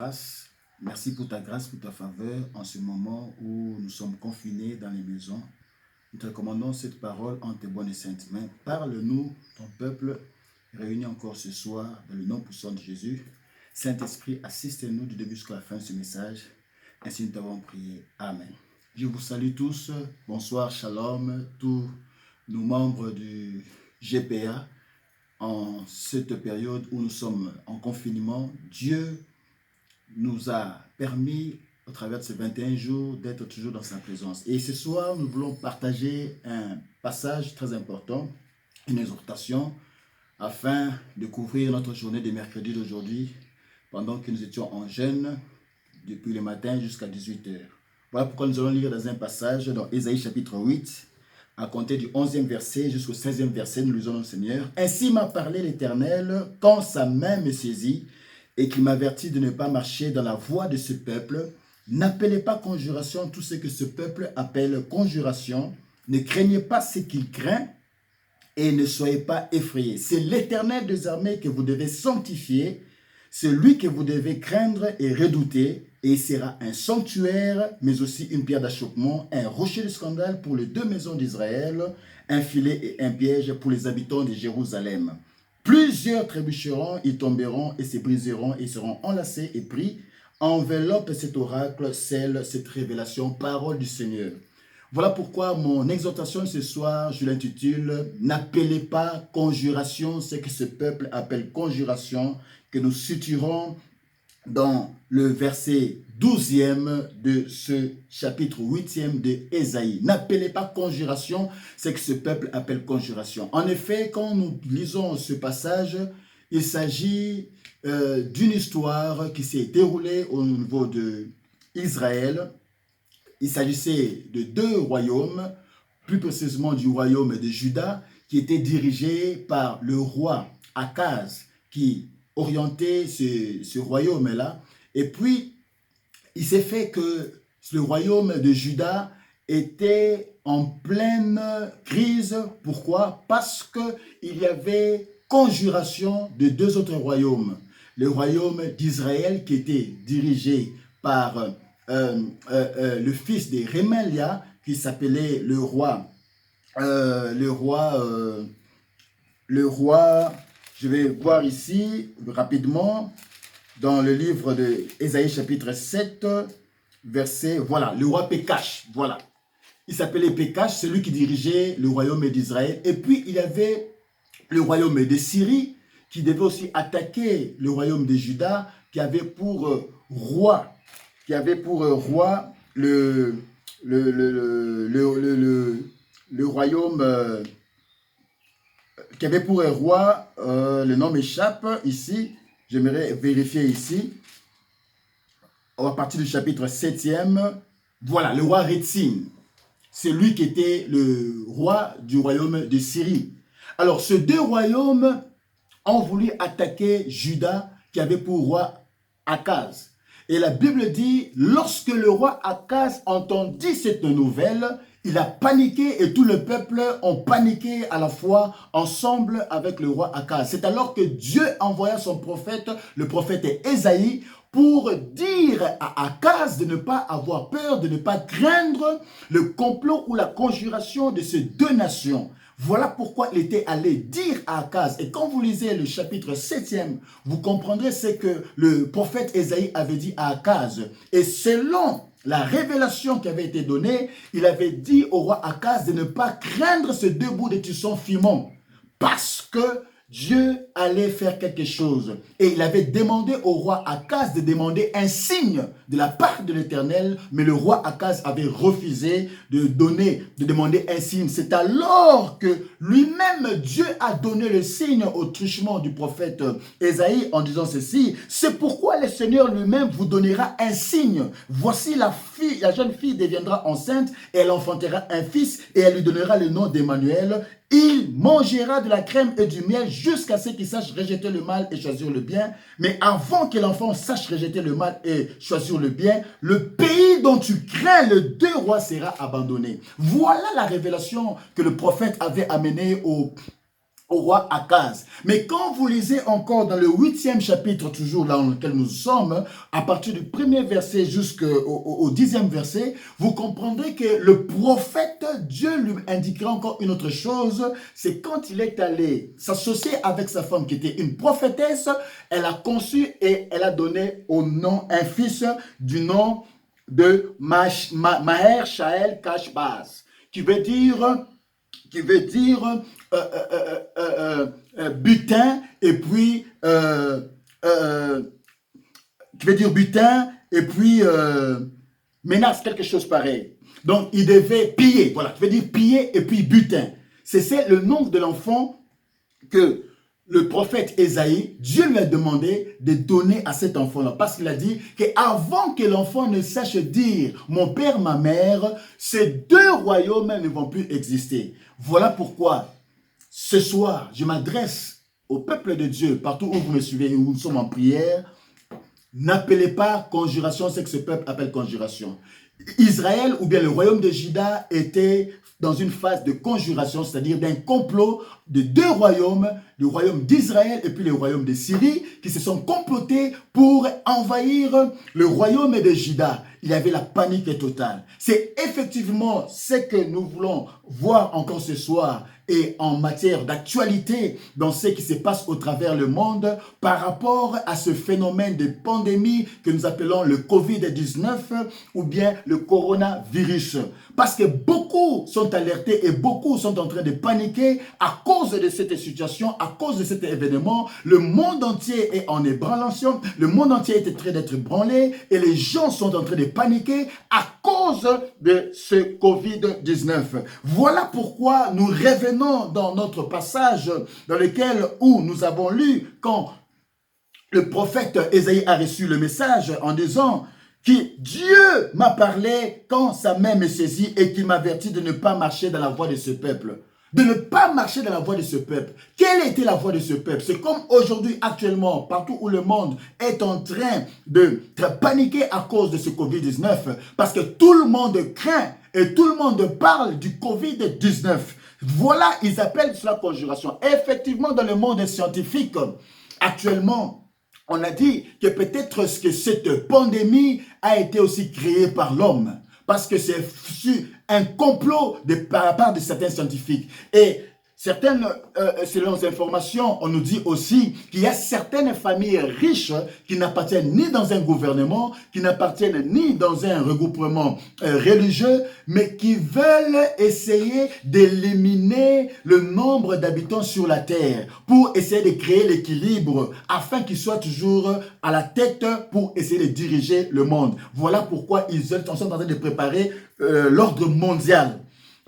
Grâce. Merci pour ta grâce, pour ta faveur en ce moment où nous sommes confinés dans les maisons. Nous te recommandons cette parole en tes bonnes et saintes mains. Parle-nous, ton peuple, réuni encore ce soir, dans le nom puissant de Jésus. Saint-Esprit, assiste-nous du début jusqu'à la fin de ce message. Ainsi nous t'avons prié. Amen. Je vous salue tous. Bonsoir, shalom, tous nos membres du GPA. En cette période où nous sommes en confinement, Dieu nous a permis, au travers de ces 21 jours, d'être toujours dans sa présence. Et ce soir, nous voulons partager un passage très important, une exhortation, afin de couvrir notre journée de mercredi d'aujourd'hui, pendant que nous étions en jeûne, depuis le matin jusqu'à 18h. Voilà pourquoi nous allons lire dans un passage dans Ésaïe chapitre 8, à compter du 11e verset jusqu'au 16e verset, nous lisons le Seigneur. « Ainsi m'a parlé l'Éternel, quand sa main me saisit, et qui m'avertit de ne pas marcher dans la voie de ce peuple. N'appelez pas conjuration tout ce que ce peuple appelle conjuration. Ne craignez pas ce qu'il craint et ne soyez pas effrayés. C'est l'Éternel des armées que vous devez sanctifier, celui que vous devez craindre et redouter, et il sera un sanctuaire, mais aussi une pierre d'achoppement, un rocher de scandale pour les deux maisons d'Israël, un filet et un piège pour les habitants de Jérusalem. Plusieurs trébucheront, ils tomberont et se briseront et seront enlacés et pris. Enveloppe cet oracle, cette révélation, parole du Seigneur. Voilà pourquoi mon exhortation ce soir, je l'intitule « N'appelez pas conjuration ce que ce peuple appelle conjuration » que nous situerons dans le verset 12e de ce chapitre 8e de Ésaïe. N'appelez pas conjuration ce que ce peuple appelle conjuration. En effet, quand nous lisons ce passage, il s'agit d'une histoire qui s'est déroulée au niveau d'Israël. Il s'agissait de deux royaumes, plus précisément du royaume de Juda, qui était dirigé par le roi Akaz, qui orientait ce royaume-là. Et puis, il s'est fait que le royaume de Juda était en pleine crise. Pourquoi? Parce qu'il y avait conjuration de deux autres royaumes. Le royaume d'Israël qui était dirigé par le fils de Remelia, qui s'appelait le roi, je vais voir ici rapidement dans le livre de Ésaïe chapitre 7, verset, voilà, le roi Pékash, voilà. Il s'appelait Pékash, celui qui dirigeait le royaume d'Israël. Et puis il y avait le royaume de Syrie qui devait aussi attaquer le royaume de Juda, qui avait pour roi, le royaume, qui avait pour roi, le nom m'échappe ici, j'aimerais vérifier ici, à partir du chapitre 7e, voilà, le roi Rétsin, c'est lui qui était le roi du royaume de Syrie. Alors, ces deux royaumes ont voulu attaquer Juda, qui avait pour roi Akaz. Et la Bible dit, lorsque le roi Akaz entendit cette nouvelle, il a paniqué et tout le peuple ont paniqué à la fois ensemble avec le roi Akaz. C'est alors que Dieu envoya son prophète, le prophète Ésaïe, pour dire à Akaz de ne pas avoir peur, de ne pas craindre le complot ou la conjuration de ces deux nations. Voilà pourquoi il était allé dire à Akaz. Et quand vous lisez le chapitre 7e, vous comprendrez ce que le prophète Ésaïe avait dit à Akaz. Et selon la révélation qui avait été donnée, il avait dit au roi Akaz de ne pas craindre ce deux bouts de tisson fimant. Parce que Dieu allait faire quelque chose. Et il avait demandé au roi Akaz de demander un signe de la part de l'Éternel, mais le roi Akaz avait refusé de demander un signe. C'est alors que lui-même, Dieu a donné le signe au truchement du prophète Ésaïe en disant ceci, c'est pourquoi le Seigneur lui-même vous donnera un signe. Voici la jeune fille deviendra enceinte et elle enfantera un fils et elle lui donnera le nom d'Emmanuel. Il mangera de la crème et du miel jusqu'à ce qu'il sache rejeter le mal et choisir le bien. Mais avant que l'enfant sache rejeter le mal et choisir le bien, le pays dont tu crains le deux rois sera abandonné. Voilà la révélation que le prophète avait amenée au au roi Akaz. Mais quand vous lisez encore dans le 8e chapitre, toujours là dans lequel nous sommes, à partir du 1er verset jusqu'au 10e verset, vous comprendrez que le prophète, Dieu lui indiquera encore une autre chose, c'est quand il est allé s'associer avec sa femme qui était une prophétesse, elle a conçu et elle a donné au nom un fils du nom de Maher Shael Kashbaz, qui veut dire butin et puis menace, quelque chose pareil. Donc il devait piller, voilà, qui veut dire piller et puis butin. C'est le nom de l'enfant que le prophète Ésaïe, Dieu lui a demandé de donner à cet enfant-là. Parce qu'il a dit qu'avant que l'enfant ne sache dire « mon père, ma mère », ces deux royaumes ne vont plus exister. Voilà pourquoi, ce soir, je m'adresse au peuple de Dieu, partout où vous me suivez, où nous sommes en prière. N'appelez pas conjuration ce que ce peuple appelle conjuration. Israël ou bien le royaume de Juda était dans une phase de conjuration, c'est-à-dire d'un complot de deux royaumes, le royaume d'Israël et puis le royaume de Syrie, qui se sont complotés pour envahir le royaume de Juda. Il y avait la panique totale. C'est effectivement ce que nous voulons voir encore ce soir et en matière d'actualité dans ce qui se passe au travers le monde par rapport à ce phénomène de pandémie que nous appelons le Covid-19 ou bien le coronavirus. Parce que beaucoup sont alertés et beaucoup sont en train de paniquer à cause de cette situation, à cause de cet événement. Le monde entier est en ébranlation, le monde entier est en train d'être branlé et les gens sont en train de paniquer à cause de ce Covid-19. Voilà pourquoi nous revenons dans notre passage dans lequel où nous avons lu quand le prophète Ésaïe a reçu le message en disant que Dieu m'a parlé quand sa main me saisit et qu'il m'avertit de ne pas marcher dans la voie de ce peuple. De ne pas marcher dans la voie de ce peuple. Quelle était la voie de ce peuple? C'est comme aujourd'hui, actuellement, partout où le monde est en train de paniquer à cause de ce Covid-19, parce que tout le monde craint et tout le monde parle du Covid-19. Voilà, ils appellent cela conjuration. Effectivement, dans le monde scientifique, actuellement, on a dit que peut-être que cette pandémie a été aussi créée par l'homme. Parce que c'est un complot par la part de certains scientifiques. Et certaines, selon les informations, on nous dit aussi qu'il y a certaines familles riches qui n'appartiennent ni dans un gouvernement, qui n'appartiennent ni dans un regroupement religieux, mais qui veulent essayer d'éliminer le nombre d'habitants sur la terre pour essayer de créer l'équilibre afin qu'ils soient toujours à la tête pour essayer de diriger le monde. Voilà pourquoi ils sont en train de préparer l'ordre mondial.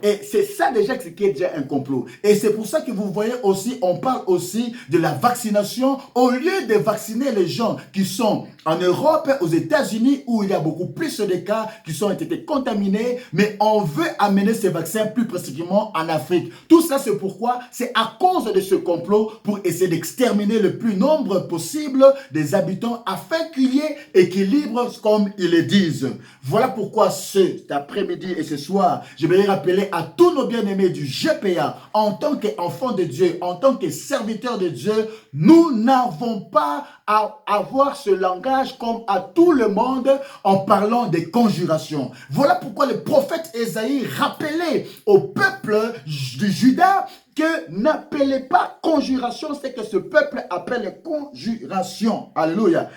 Et c'est ça déjà qui est déjà un complot. Et c'est pour ça que vous voyez aussi, on parle aussi de la vaccination. Au lieu de vacciner les gens qui sont en Europe, aux États-Unis, où il y a beaucoup plus de cas qui ont été contaminés, mais on veut amener ces vaccins plus précisément en Afrique. Tout ça, c'est pourquoi? C'est à cause de ce complot pour essayer d'exterminer le plus nombre possible des habitants afin qu'il y ait équilibre comme ils le disent. Voilà pourquoi cet après-midi et ce soir, je vais rappeler à tous nos bien-aimés du GPA, en tant qu'enfants de Dieu, en tant que serviteurs de Dieu, nous n'avons pas à avoir ce langage comme à tout le monde en parlant des conjurations. Voilà pourquoi le prophète Ésaïe rappelait au peuple de Juda que n'appelez pas conjuration, c'est que ce peuple appelle conjuration. Alléluia.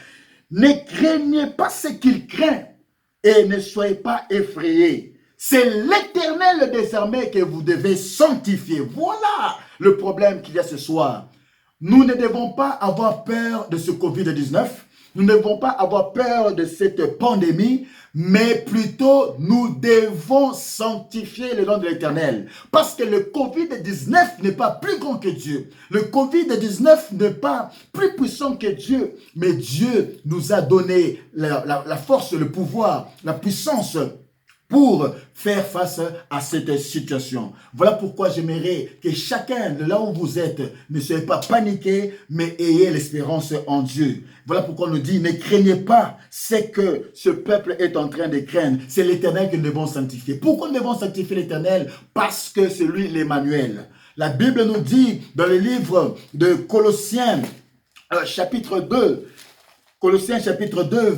Ne craignez pas ce qu'il craint et ne soyez pas effrayés. C'est l'Éternel désormais que vous devez sanctifier. Voilà le problème qu'il y a ce soir. Nous ne devons pas avoir peur de ce Covid-19. Nous ne devons pas avoir peur de cette pandémie, mais plutôt nous devons sanctifier le nom de l'Éternel. Parce que le Covid-19 n'est pas plus grand que Dieu. Le Covid-19 n'est pas plus puissant que Dieu. Mais Dieu nous a donné la force, le pouvoir, la puissance pour faire face à cette situation. Voilà pourquoi j'aimerais que chacun, de là où vous êtes, ne soyez pas paniqué, mais ayez l'espérance en Dieu. Voilà pourquoi on nous dit, ne craignez pas ce que ce peuple est en train de craindre. C'est l'Éternel que nous devons sanctifier. Pourquoi nous devons sanctifier l'Éternel? Parce que c'est lui l'Emmanuel. La Bible nous dit dans le livre de Colossiens, chapitre 2, Colossiens chapitre 2,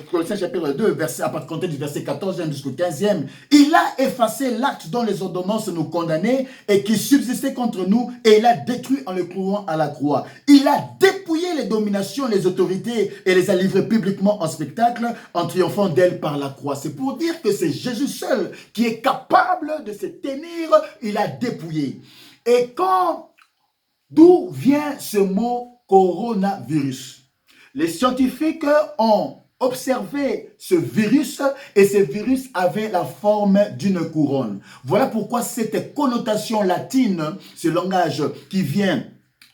Colossiens chapitre 2, à partir du verset 14 jusqu'au 15e, il a effacé l'acte dont les ordonnances nous condamnaient et qui subsistait contre nous, et il a détruit en le clouant à la croix. Il a dépouillé les dominations, les autorités et les a livrées publiquement en spectacle en triomphant d'elles par la croix. C'est pour dire que c'est Jésus seul qui est capable de se tenir, il a dépouillé. Et d'où vient ce mot coronavirus? Les scientifiques ont observé ce virus et ce virus avait la forme d'une couronne. Voilà pourquoi cette connotation latine, ce langage qui vient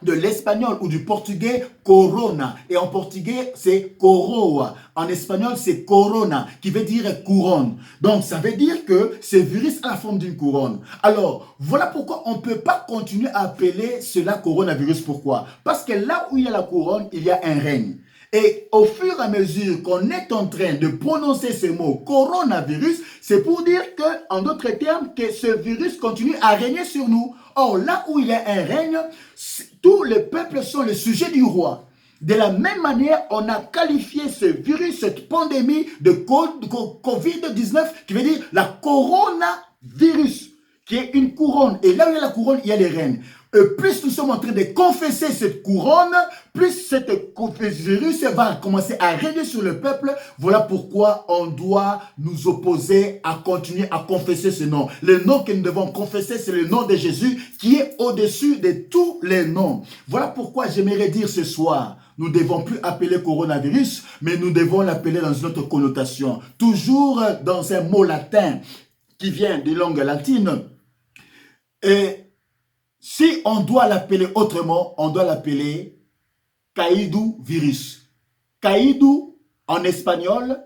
de l'espagnol ou du portugais, corona. Et en portugais, c'est coroa. En espagnol, c'est corona, qui veut dire couronne. Donc, ça veut dire que ce virus a la forme d'une couronne. Alors, voilà pourquoi on ne peut pas continuer à appeler cela coronavirus. Pourquoi? Parce que là où il y a la couronne, il y a un règne. Et au fur et à mesure qu'on est en train de prononcer ce mot coronavirus, c'est pour dire que, en d'autres termes, que ce virus continue à régner sur nous. Or, là où il y a un règne, tous les peuples sont le sujet du roi. De la même manière, on a qualifié ce virus, cette pandémie de Covid-19, qui veut dire la coronavirus, qui est une couronne. Et là où il y a la couronne, il y a les règnes. Plus nous sommes en train de confesser cette couronne, plus cette virus va commencer à régner sur le peuple. Voilà pourquoi on doit nous opposer à continuer à confesser ce nom. Le nom que nous devons confesser, c'est le nom de Jésus qui est au-dessus de tous les noms. Voilà pourquoi j'aimerais dire ce soir, nous ne devons plus appeler coronavirus, mais nous devons l'appeler dans une autre connotation. Toujours dans un mot latin qui vient des langues latines. Et si on doit l'appeler autrement, on doit l'appeler caído virus. Caído en espagnol,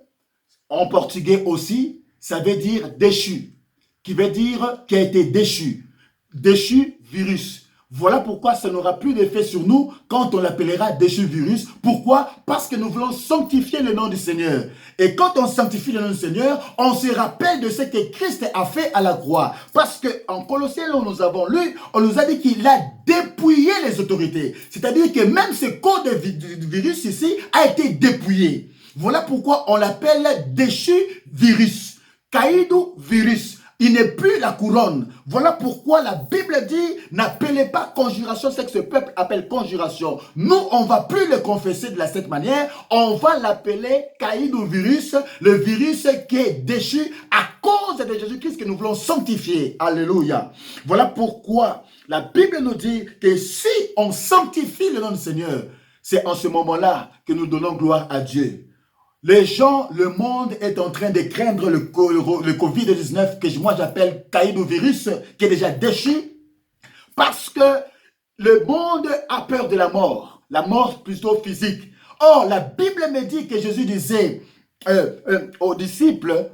en portugais aussi, ça veut dire déchu, qui veut dire qui a été déchu. Déchu virus. Voilà pourquoi ça n'aura plus d'effet sur nous quand on l'appellera déchu virus. Pourquoi? Parce que nous voulons sanctifier le nom du Seigneur. Et quand on sanctifie le nom du Seigneur, on se rappelle de ce que Christ a fait à la croix. Parce qu'en Colossiens, où nous avons lu, on nous a dit qu'il a dépouillé les autorités. C'est-à-dire que même ce code de virus ici a été dépouillé. Voilà pourquoi on l'appelle déchu virus. Caído virus. Il n'est plus la couronne. Voilà pourquoi la Bible dit, n'appelez pas conjuration, c'est que ce peuple appelle conjuration. Nous, on ne va plus le confesser de cette manière, on va l'appeler caïdo virus, le virus qui est déchu à cause de Jésus-Christ que nous voulons sanctifier. Alléluia. Voilà pourquoi la Bible nous dit que si on sanctifie le nom du Seigneur, c'est en ce moment-là que nous donnons gloire à Dieu. Les gens, le monde est en train de craindre le Covid-19 que moi j'appelle caïdo virus, qui est déjà déchu, parce que le monde a peur de la mort plutôt physique. Or, la Bible me dit que Jésus disait aux disciples,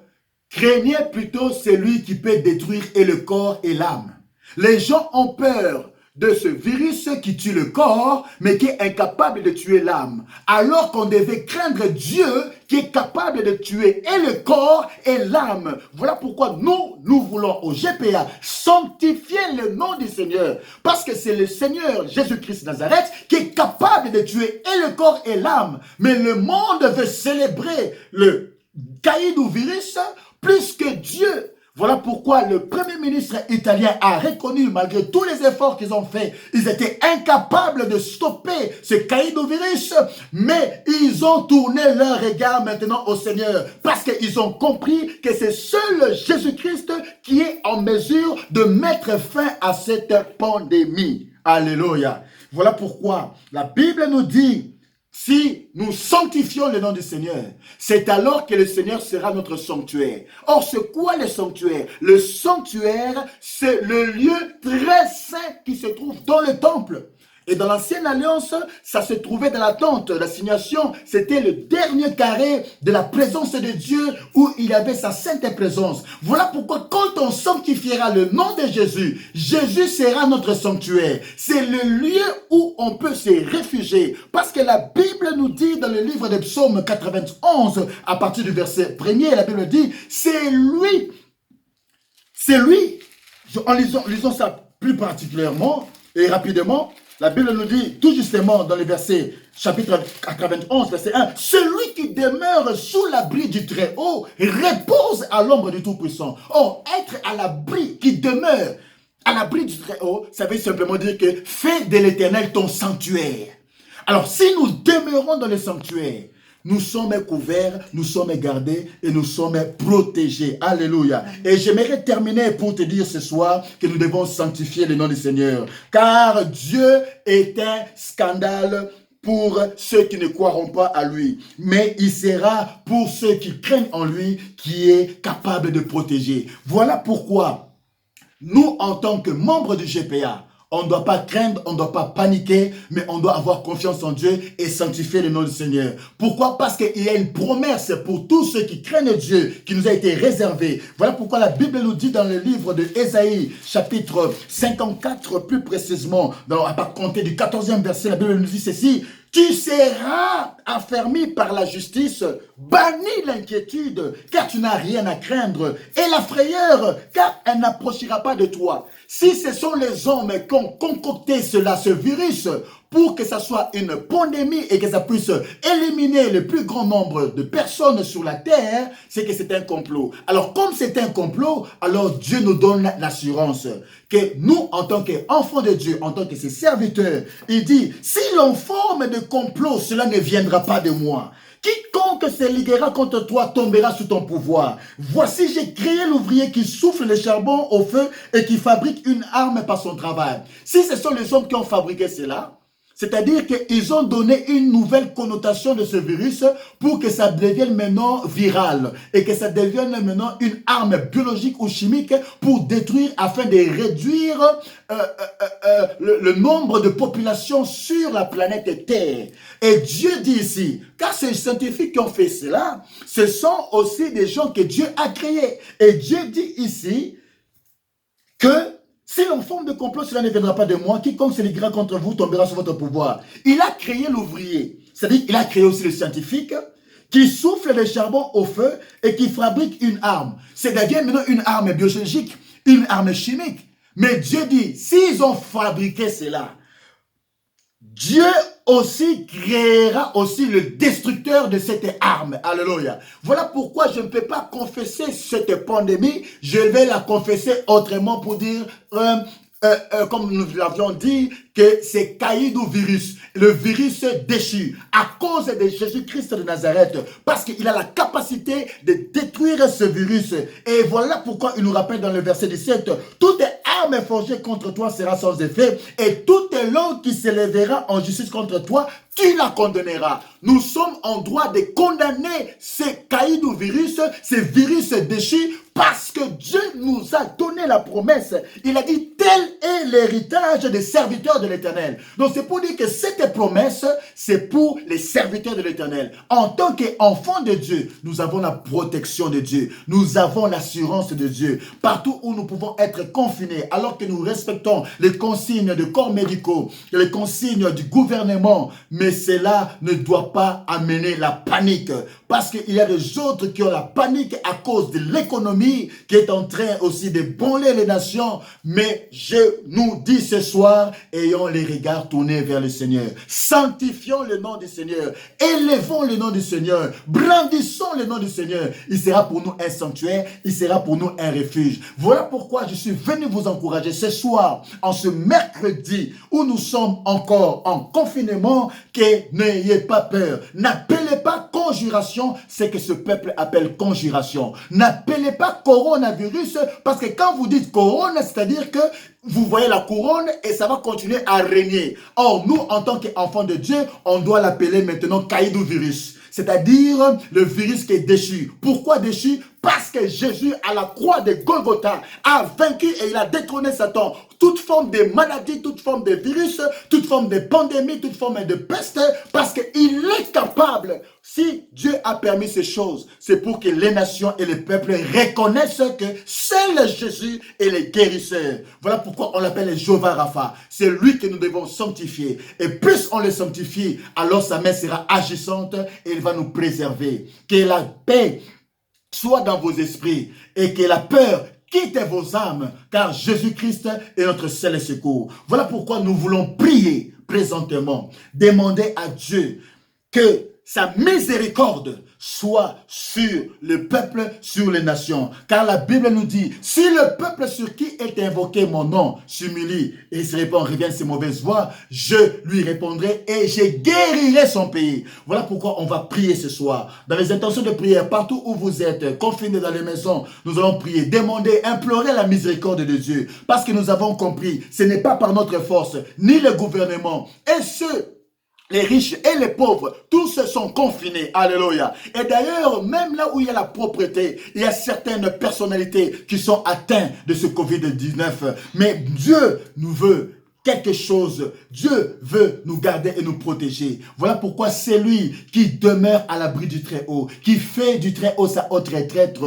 craignez plutôt celui qui peut détruire et le corps et l'âme. Les gens ont peur de ce virus qui tue le corps, mais qui est incapable de tuer l'âme. Alors qu'on devait craindre Dieu qui est capable de tuer et le corps et l'âme. Voilà pourquoi nous voulons au GPA sanctifier le nom du Seigneur. Parce que c'est le Seigneur Jésus-Christ Nazareth qui est capable de tuer et le corps et l'âme. Mais le monde veut célébrer le caïdo virus plus que Dieu. Voilà pourquoi le Premier ministre italien a reconnu, malgré tous les efforts qu'ils ont faits, ils étaient incapables de stopper ce caïdo virus, mais ils ont tourné leur regard maintenant au Seigneur, parce qu'ils ont compris que c'est seul Jésus-Christ qui est en mesure de mettre fin à cette pandémie. Alléluia. Voilà pourquoi la Bible nous dit, si nous sanctifions le nom du Seigneur, c'est alors que le Seigneur sera notre sanctuaire. Or, c'est quoi le sanctuaire? Le sanctuaire, c'est le lieu très saint qui se trouve dans le temple. Et dans l'ancienne alliance, ça se trouvait dans la tente d'assignation. C'était le dernier carré de la présence de Dieu où il y avait sa sainte présence. Voilà pourquoi quand on sanctifiera le nom de Jésus, Jésus sera notre sanctuaire. C'est le lieu où on peut se réfugier. Parce que la Bible nous dit dans le livre de Psaume 91, à partir du verset 1er, la Bible dit, c'est lui lisons ça plus particulièrement et rapidement. La Bible nous dit tout justement dans le verset, chapitre 91, verset 1, « Celui qui demeure sous l'abri du Très-Haut repose à l'ombre du Tout-Puissant. » Or, être à l'abri, qui demeure à l'abri du Très-Haut, ça veut simplement dire que fais de l'Éternel ton sanctuaire. Alors, si nous demeurons dans le sanctuaire, nous sommes couverts, nous sommes gardés et nous sommes protégés. Alléluia. Et j'aimerais terminer pour te dire ce soir que nous devons sanctifier le nom du Seigneur. Car Dieu est un scandale pour ceux qui ne croiront pas à lui. Mais il sera pour ceux qui craignent en lui qui est capable de protéger. Voilà pourquoi nous, en tant que membres du GPA, on ne doit pas craindre, on ne doit pas paniquer, mais on doit avoir confiance en Dieu et sanctifier le nom du Seigneur. Pourquoi? Parce qu'il y a une promesse pour tous ceux qui craignent Dieu, qui nous a été réservée. Voilà pourquoi la Bible nous dit dans le livre de Ésaïe, chapitre 54, plus précisément, à compter du 14e verset, la Bible nous dit ceci: « Tu seras affermi par la justice, banni l'inquiétude, car tu n'as rien à craindre, et la frayeur, car elle n'approchera pas de toi. » Si ce sont les hommes qui ont concocté cela, ce virus, pour que ça soit une pandémie et que ça puisse éliminer le plus grand nombre de personnes sur la terre, c'est que c'est un complot. Alors, comme c'est un complot, alors Dieu nous donne l'assurance que nous, en tant qu'enfants de Dieu, en tant que ses serviteurs, il dit, si l'on forme de complot, cela ne viendra pas de moi. Quiconque se liguera contre toi tombera sous ton pouvoir. Voici, j'ai créé l'ouvrier qui souffle le charbon au feu et qui fabrique une arme par son travail. Si ce sont les hommes qui ont fabriqué cela, c'est-à-dire qu'ils ont donné une nouvelle connotation de ce virus pour que ça devienne maintenant viral et que ça devienne maintenant une arme biologique ou chimique pour détruire afin de réduire le nombre de populations sur la planète Terre. Et Dieu dit ici, car ces scientifiques qui ont fait cela, ce sont aussi des gens que Dieu a créés. Et Dieu dit ici que si l'on forme de complot, cela ne viendra pas de moi. Quiconque se liguera contre vous tombera sous votre pouvoir. Il a créé l'ouvrier. C'est-à-dire qu'il a créé aussi le scientifique qui souffle le charbon au feu et qui fabrique une arme. C'est-à-dire maintenant une arme biologique, une arme chimique. Mais Dieu dit, s'ils ont fabriqué cela, Dieu aussi créera aussi le destructeur de cette arme. Alléluia. Voilà pourquoi je ne peux pas confesser cette pandémie. Je vais la confesser autrement pour dire, comme nous l'avions dit, que c'est caïdou virus, le virus déchu, à cause de Jésus-Christ de Nazareth, parce qu'il a la capacité de détruire ce virus. Et voilà pourquoi il nous rappelle dans le verset 17, « Toute arme forgée contre toi sera sans effet, et toute langue qui se lèvera en justice contre toi, tu la condamneras. » Nous sommes en droit de condamner ces caïdou virus, ces virus déchus, parce que Dieu nous a donné la promesse. Il a dit, tel est l'héritage des serviteurs de l'Éternel. Donc c'est pour dire que cette promesse, c'est pour les serviteurs de l'Éternel. En tant qu'enfants de Dieu, nous avons la protection de Dieu. Nous avons l'assurance de Dieu. Partout où nous pouvons être confinés, alors que nous respectons les consignes de corps médicaux, les consignes du gouvernement, mais cela ne doit pas amener la panique. Parce qu'il y a des autres qui ont la panique à cause de l'économie qui est en train aussi de branler les nations. Mais je nous dis ce soir, ayons les regards tournés vers le Seigneur. Sanctifions le nom du Seigneur. Élevons le nom du Seigneur. Brandissons le nom du Seigneur. Il sera pour nous un sanctuaire. Il sera pour nous un refuge. Voilà pourquoi je suis venu vous encourager ce soir, en ce mercredi où nous sommes encore en confinement, que n'ayez pas peur. N'appelez pas conjuration ce que ce peuple appelle conjuration. N'appelez pas coronavirus, parce que quand vous dites corona, c'est-à-dire que vous voyez la couronne et ça va continuer à régner. Or, nous, en tant qu'enfants de Dieu, on doit l'appeler maintenant caïdou virus. C'est-à-dire le virus qui est déchu. Pourquoi déchu? Parce que Jésus, à la croix de Golgotha, a vaincu et il a détrôné Satan. Toute forme de maladie, toute forme de virus, toute forme de pandémie, toute forme de peste, parce qu'il est capable. Si Dieu a permis ces choses, c'est pour que les nations et les peuples reconnaissent que seul Jésus est le guérisseur. Voilà pourquoi on l'appelle Jéhovah Rapha. C'est lui que nous devons sanctifier. Et plus on le sanctifie, alors sa main sera agissante et il va nous préserver. Que la paix soit dans vos esprits et que la peur quittez vos âmes, car Jésus-Christ est notre seul secours. Voilà pourquoi nous voulons prier présentement, demander à Dieu que sa miséricorde soit sur le peuple, sur les nations. Car la Bible nous dit, si le peuple sur qui est invoqué mon nom s'humilie et se répand, revienne ses mauvaises voies, je lui répondrai et je guérirai son pays. Voilà pourquoi on va prier ce soir. Dans les intentions de prière, partout où vous êtes, confinés dans les maisons, nous allons prier, demander, implorer la miséricorde de Dieu. Parce que nous avons compris, ce n'est pas par notre force, ni le gouvernement, et les riches et les pauvres, tous se sont confinés. Alléluia. Et d'ailleurs, même là où il y a la propreté, il y a certaines personnalités qui sont atteintes de ce Covid-19. Mais Dieu nous veut quelque chose. Dieu veut nous garder et nous protéger. Voilà pourquoi c'est lui qui demeure à l'abri du Très-Haut, qui fait du Très-Haut sa haute retraite.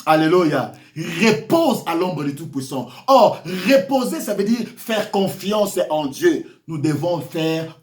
Alléluia. Repose à l'ombre du Tout-Puissant. Or, reposer, ça veut dire faire confiance en Dieu. Nous devons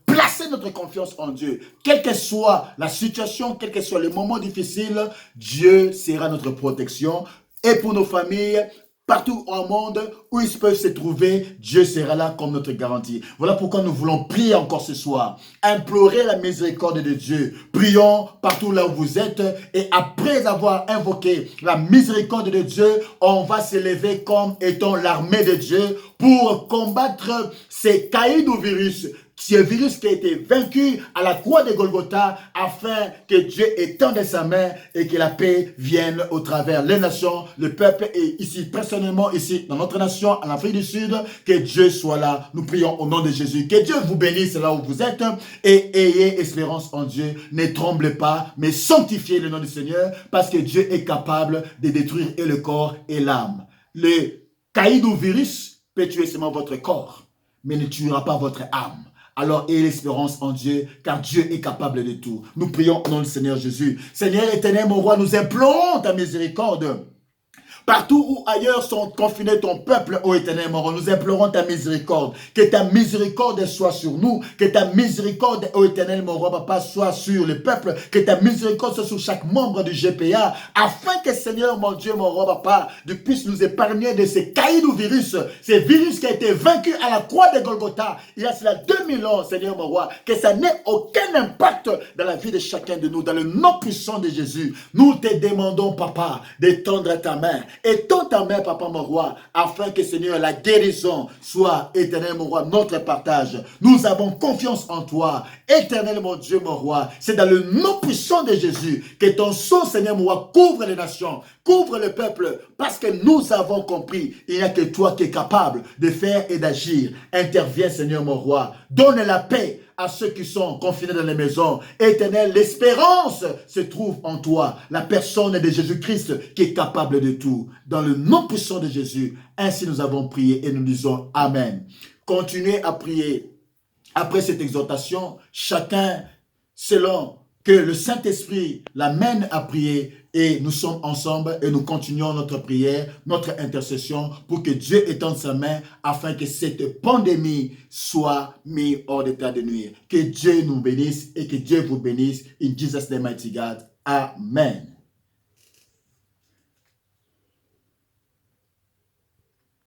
placer notre confiance en Dieu. Quelle que soit la situation, quel que soit le moment difficile, Dieu sera notre protection. Et pour nos familles, partout au monde où ils peuvent se trouver, Dieu sera là comme notre garantie. Voilà pourquoi nous voulons prier encore ce soir. Implorer la miséricorde de Dieu. Prions partout là où vous êtes. Et après avoir invoqué la miséricorde de Dieu, on va s'élever comme étant l'armée de Dieu pour combattre ces caïdovirus. Ce virus qui a été vaincu à la croix de Golgotha afin que Dieu étende sa main et que la paix vienne au travers les nations, le peuple et ici personnellement, ici dans notre nation, en Afrique du Sud, que Dieu soit là. Nous prions au nom de Jésus. Que Dieu vous bénisse là où vous êtes et ayez espérance en Dieu. Ne tremblez pas, mais sanctifiez le nom du Seigneur parce que Dieu est capable de détruire et le corps et l'âme. Le caïdovirus peut tuer seulement votre corps, mais ne tuera pas votre âme. Alors, ayez l'espérance en Dieu, car Dieu est capable de tout. Nous prions au nom du Seigneur Jésus. Seigneur éternel, mon roi, nous implorons ta miséricorde. Partout où ailleurs sont confinés ton peuple, ô éternel mon roi, nous implorons ta miséricorde. Que ta miséricorde soit sur nous. Que ta miséricorde, ô éternel mon roi, papa, soit sur le peuple. Que ta miséricorde soit sur chaque membre du GPA. Afin que, Seigneur mon Dieu, mon roi, papa, tu puisses nous épargner de ces caïdovirus. Ces virus qui a été vaincu à la croix de Golgotha. Il y a cela 2000 ans, Seigneur mon roi. Que ça n'ait aucun impact dans la vie de chacun de nous. Dans le nom puissant de Jésus. Nous te demandons, papa, d'étendre ta main. Étends ta main, papa, mon roi, afin que, Seigneur, la guérison soit, éternel, mon roi, notre partage. Nous avons confiance en toi, éternel, mon Dieu, mon roi. C'est dans le nom puissant de Jésus que ton sang, Seigneur, mon roi, couvre les nations, couvre le peuple, parce que nous avons compris, il n'y a que toi qui es capable de faire et d'agir. Interviens, Seigneur, mon roi. Donne la paix à ceux qui sont confinés dans les maisons. Éternel, l'espérance se trouve en toi, la personne de Jésus-Christ qui est capable de tout. Dans le nom puissant de Jésus, ainsi nous avons prié et nous disons Amen. Continuez à prier. Après cette exhortation, chacun selon que le Saint-Esprit l'amène à prier et nous sommes ensemble et nous continuons notre prière, notre intercession pour que Dieu étende sa main afin que cette pandémie soit mise hors d'état de nuire. Que Dieu nous bénisse et que Dieu vous bénisse. In Jesus' name, mighty God. Amen.